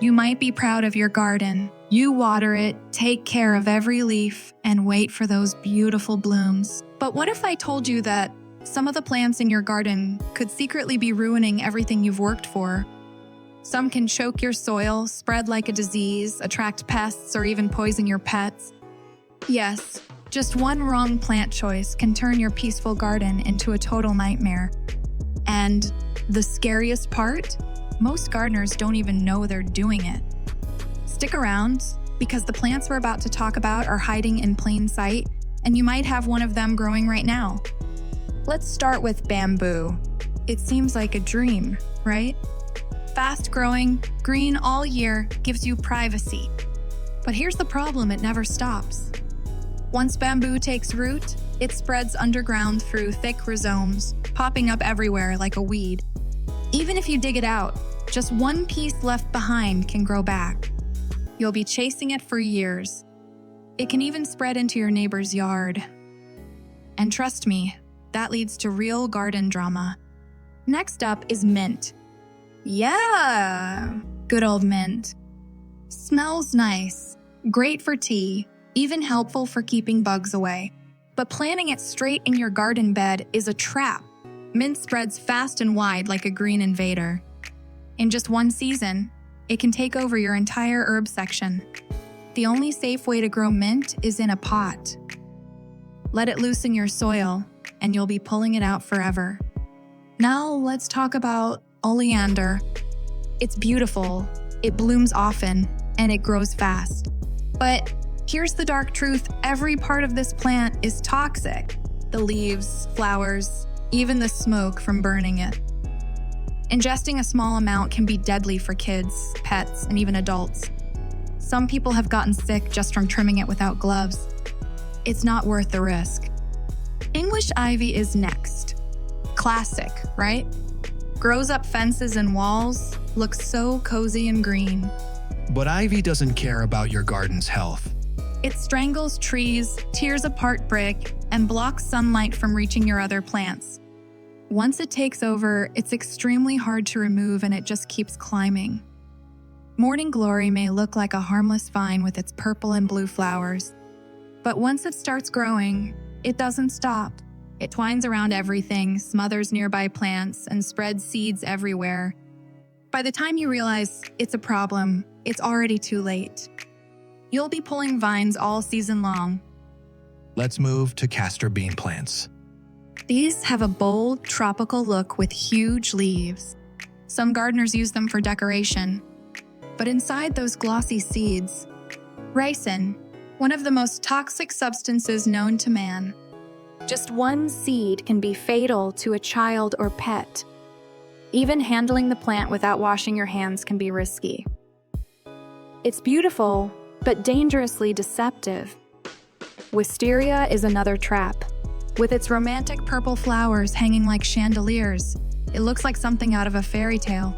You might be proud of your garden. You water it, take care of every leaf, and wait for those beautiful blooms. But what if I told you that some of the plants in your garden could secretly be ruining everything you've worked for? Some can choke your soil, spread like a disease, attract pests, or even poison your pets. Yes, just one wrong plant choice can turn your peaceful garden into a total nightmare. And the scariest part? Most gardeners don't even know they're doing it. Stick around, because the plants we're about to talk about are hiding in plain sight, and you might have one of them growing right now. Let's start with bamboo. It seems like a dream, right? Fast-growing, green all year, gives you privacy. But here's the problem, it never stops. Once bamboo takes root, it spreads underground through thick rhizomes, popping up everywhere like a weed. Even if you dig it out, just one piece left behind can grow back. You'll be chasing it for years. It can even spread into your neighbor's yard. And trust me, that leads to real garden drama. Next up is mint. Yeah, good old mint. Smells nice, great for tea, even helpful for keeping bugs away. But planting it straight in your garden bed is a trap. Mint spreads fast and wide like a green invader. In just one season, it can take over your entire herb section. The only safe way to grow mint is in a pot. Let it loosen your soil, and you'll be pulling it out forever. Now let's talk about oleander. It's beautiful, it blooms often, and it grows fast. But here's the dark truth, every part of this plant is toxic. The leaves, flowers, even the smoke from burning it. Ingesting a small amount can be deadly for kids, pets, and even adults. Some people have gotten sick just from trimming it without gloves. It's not worth the risk. English ivy is next. Classic, right? Grows up fences and walls, looks so cozy and green. But ivy doesn't care about your garden's health. It strangles trees, tears apart brick, and blocks sunlight from reaching your other plants. Once it takes over, it's extremely hard to remove and it just keeps climbing. Morning glory may look like a harmless vine with its purple and blue flowers. But once it starts growing, it doesn't stop. It twines around everything, smothers nearby plants, and spreads seeds everywhere. By the time you realize it's a problem, it's already too late. You'll be pulling vines all season long. Let's move to castor bean plants. These have a bold, tropical look with huge leaves. Some gardeners use them for decoration. But inside those glossy seeds, ricin, one of the most toxic substances known to man. Just one seed can be fatal to a child or pet. Even handling the plant without washing your hands can be risky. It's beautiful, but dangerously deceptive. Wisteria is another trap. With its romantic purple flowers hanging like chandeliers, it looks like something out of a fairy tale.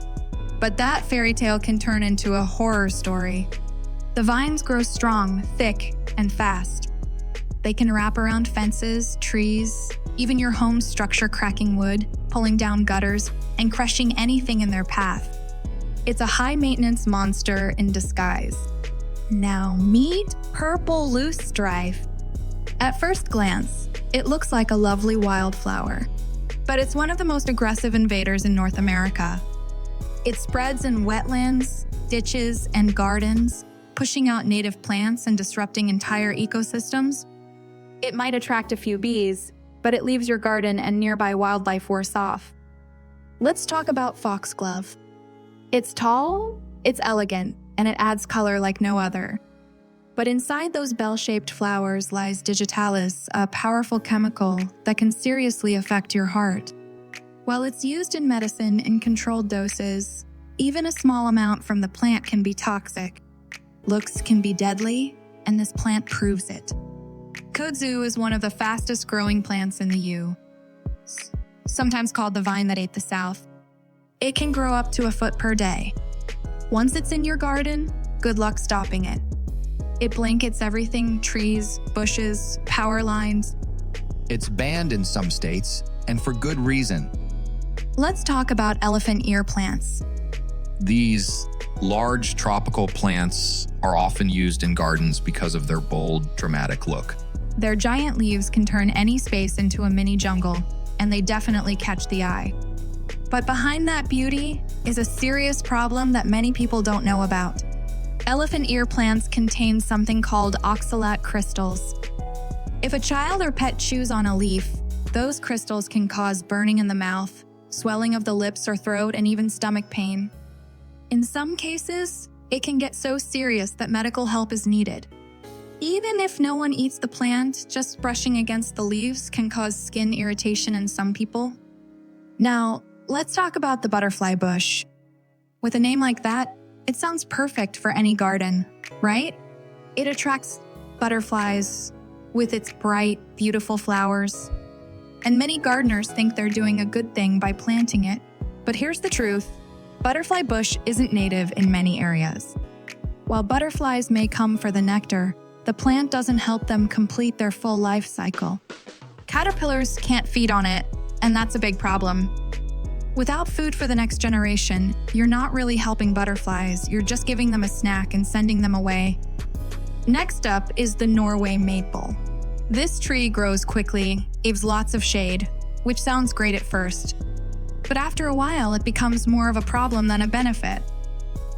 But that fairy tale can turn into a horror story. The vines grow strong, thick, and fast. They can wrap around fences, trees, even your home's structure, cracking wood, pulling down gutters, and crushing anything in their path. It's a high-maintenance monster in disguise. Now meet purple loose strife. At first glance, it looks like a lovely wildflower, but it's one of the most aggressive invaders in North America. It spreads in wetlands, ditches, and gardens, pushing out native plants and disrupting entire ecosystems. It might attract a few bees, but it leaves your garden and nearby wildlife worse off. Let's talk about foxglove. It's tall, it's elegant, and it adds color like no other. But inside those bell-shaped flowers lies digitalis, a powerful chemical that can seriously affect your heart. While it's used in medicine in controlled doses, even a small amount from the plant can be toxic. Looks can be deadly, and this plant proves it. Kudzu is one of the fastest growing plants in the U.S., sometimes called the vine that ate the South. It can grow up to a foot per day. Once it's in your garden, good luck stopping it. It blankets everything, trees, bushes, power lines. It's banned in some states, and for good reason. Let's talk about elephant ear plants. These Large tropical plants are often used in gardens because of their bold, dramatic look. Their giant leaves can turn any space into a mini jungle, and they definitely catch the eye. But behind that beauty is a serious problem that many people don't know about. Elephant ear plants contain something called oxalate crystals. If a child or pet chews on a leaf, those crystals can cause burning in the mouth, swelling of the lips or throat, and even stomach pain. In some cases, it can get so serious that medical help is needed. Even if no one eats the plant, just brushing against the leaves can cause skin irritation in some people. Now, let's talk about the butterfly bush. With a name like that, it sounds perfect for any garden, right? It attracts butterflies with its bright, beautiful flowers. And many gardeners think they're doing a good thing by planting it. But here's the truth. Butterfly bush isn't native in many areas. While butterflies may come for the nectar, the plant doesn't help them complete their full life cycle. Caterpillars can't feed on it, and that's a big problem. Without food for the next generation, you're not really helping butterflies, you're just giving them a snack and sending them away. Next up is the Norway Maple. This tree grows quickly, gives lots of shade, which sounds great at first. But after a while, it becomes more of a problem than a benefit.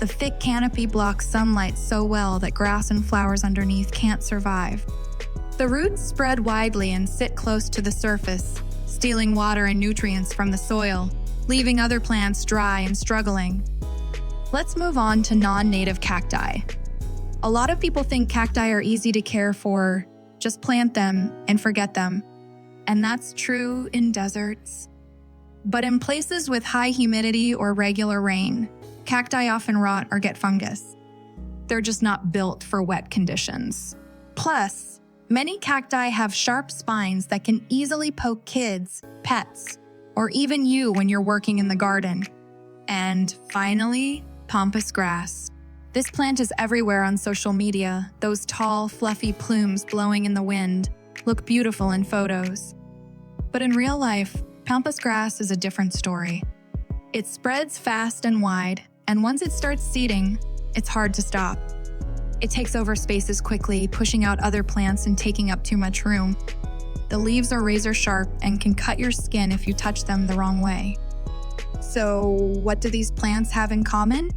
The thick canopy blocks sunlight so well that grass and flowers underneath can't survive. The roots spread widely and sit close to the surface, stealing water and nutrients from the soil, leaving other plants dry and struggling. Let's move on to non-native cacti. A lot of people think cacti are easy to care for, just plant them and forget them. And that's true in deserts. But in places with high humidity or regular rain, cacti often rot or get fungus. They're just not built for wet conditions. Plus, many cacti have sharp spines that can easily poke kids, pets, or even you when you're working in the garden. And finally, Pompus grass. This plant is everywhere on social media. Those tall, fluffy plumes blowing in the wind look beautiful in photos. But in real life, Pompus grass is a different story. It spreads fast and wide, and once it starts seeding, it's hard to stop. It takes over spaces quickly, pushing out other plants and taking up too much room. The leaves are razor sharp and can cut your skin if you touch them the wrong way. So, what do these plants have in common?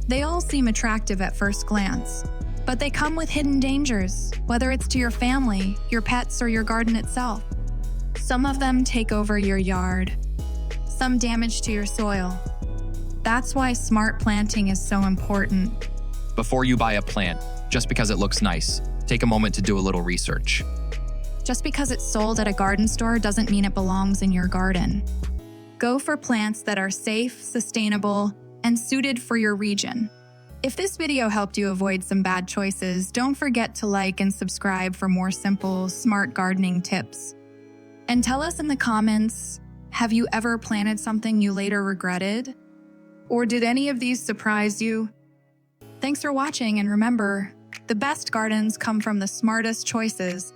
They all seem attractive at first glance, but they come with hidden dangers, whether it's to your family, your pets, or your garden itself. Some of them take over your yard, some damage to your soil. That's why smart planting is so important. Before you buy a plant, just because it looks nice, take a moment to do a little research. Just because it's sold at a garden store doesn't mean it belongs in your garden. Go for plants that are safe, sustainable, and suited for your region. If this video helped you avoid some bad choices, don't forget to like and subscribe for more simple, smart gardening tips. And tell us in the comments, have you ever planted something you later regretted? Or did any of these surprise you? Thanks for watching, and remember, the best gardens come from the smartest choices